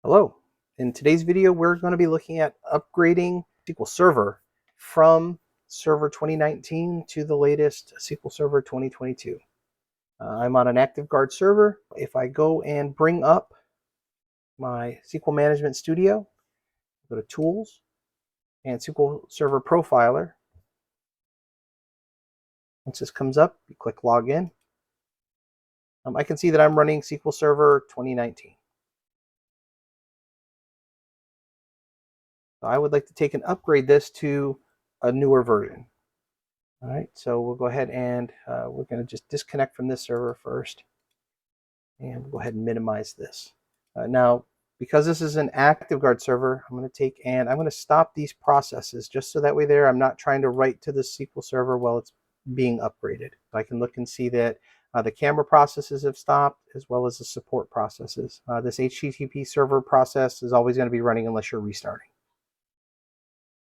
Hello. In today's video, we're going to be looking at upgrading SQL Server from Server 2019 to the latest SQL Server 2022. I'm on an ActiveGuard server. If I go and bring up my SQL Management Studio, go to Tools and SQL Server Profiler. Once this comes up, you click Login. I can see that I'm running SQL Server 2019. I would like to take and upgrade this to a newer version. All right, so we'll go ahead and we're going to just disconnect from this server first. And we'll go ahead and minimize this. Now, because this is an ActiveGuard server, I'm going to stop these processes just so that way I'm not trying to write to the SQL Server while it's being upgraded. I can look and see that the camera processes have stopped as well as the support processes. This HTTP server process is always going to be running unless you're restarting.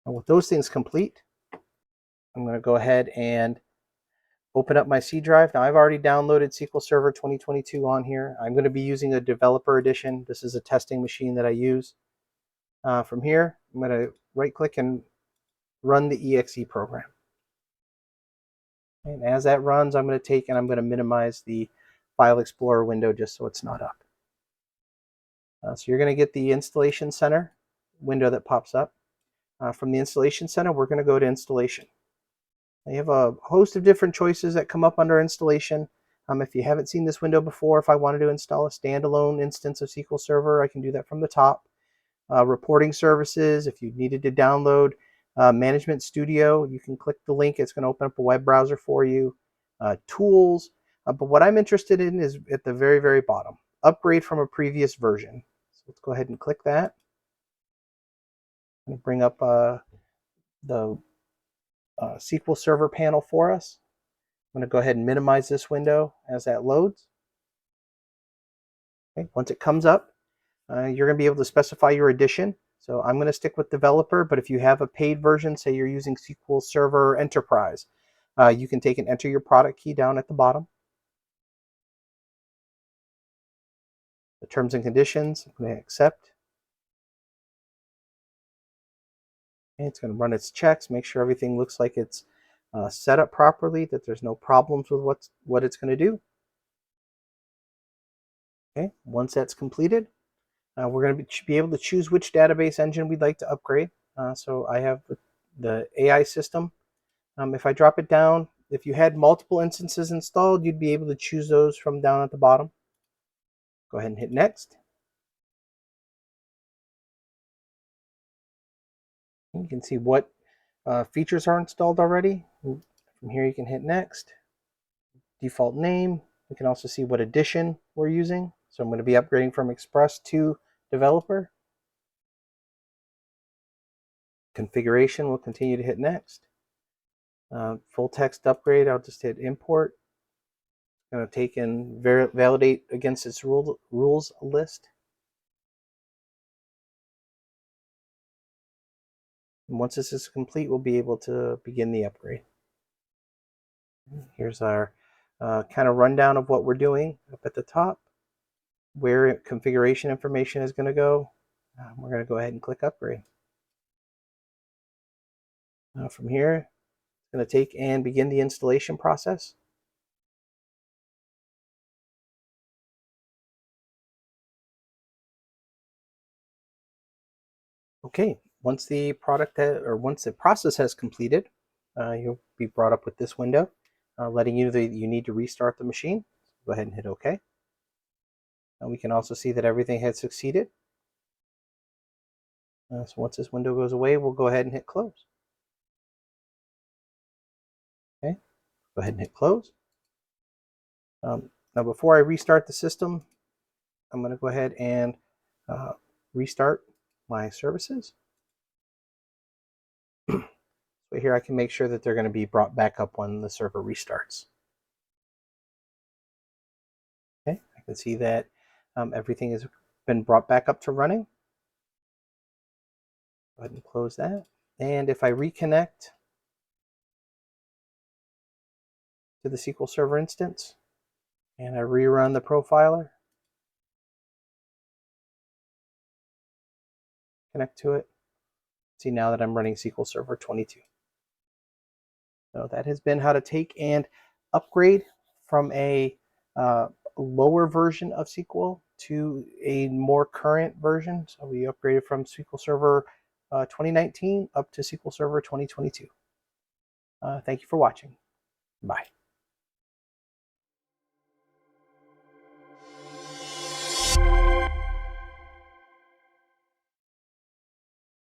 And with those things complete, I'm going to go ahead and open up my C drive. Now I've already downloaded SQL Server 2022 on here. I'm going to be using a developer edition. This is a testing machine that I use. From here, I'm going to right click and run the exe program. And as that runs, I'm going to minimize the File Explorer window just so it's not up. So you're going to get the Installation Center window that pops up. From the Installation Center, we're going to go to Installation. You have a host of different choices that come up under installation. If you haven't seen this window before, if I wanted to install a standalone instance of SQL Server, I can do that from the top. Reporting services, if you needed to download Management Studio, you can click the link. It's going to open up a web browser for you. Tools, but what I'm interested in is at the very, very bottom. Upgrade from a previous version. So let's go ahead and click that. I'm going to bring up the SQL Server panel for us. I'm going to go ahead and minimize this window as that loads. Okay, once it comes up, you're going to be able to specify your edition. So I'm going to stick with developer, but if you have a paid version, say you're using SQL Server Enterprise, you can take and enter your product key down at the bottom. The terms and conditions, I'm going to accept. Okay, it's going to run its checks, make sure everything looks like it's set up properly, that there's no problems with what it's going to do. Okay, once that's completed, we're going to be able to choose which database engine we'd like to upgrade. So I have the AI system. If I drop it down, if you had multiple instances installed, you'd be able to choose those from down at the bottom. Go ahead and hit next. You can see what features are installed already. From here you can hit next. Default name. You can also see what edition we're using. So I'm going to be upgrading from Express to Developer. Configuration, we'll continue to hit next. Full text upgrade, I'll just hit import. Going to take and validate against its rules list. And once this is complete, we'll be able to begin the upgrade. Here's our kind of rundown of what we're doing up at the top, where configuration information is going to go. We're going to go ahead and click upgrade. From here, it's going to take and begin the installation process. Okay, once the process has completed, you'll be brought up with this window, letting you know that you need to restart the machine. Go ahead and hit OK. And we can also see that everything has succeeded. So once this window goes away, we'll go ahead and hit close. Okay, go ahead and hit close. Now before I restart the system, I'm going to go ahead and restart my services. So here I can make sure that they're going to be brought back up when the server restarts. Okay, I can see that everything has been brought back up to running. Go ahead and close that. And if I reconnect to the SQL Server instance and I rerun the profiler, connect to it. See now that I'm running SQL Server 22. So that has been how to take and upgrade from a lower version of SQL to a more current version. So we upgraded from SQL Server 2019 up to SQL Server 2022. Thank you for watching. Bye.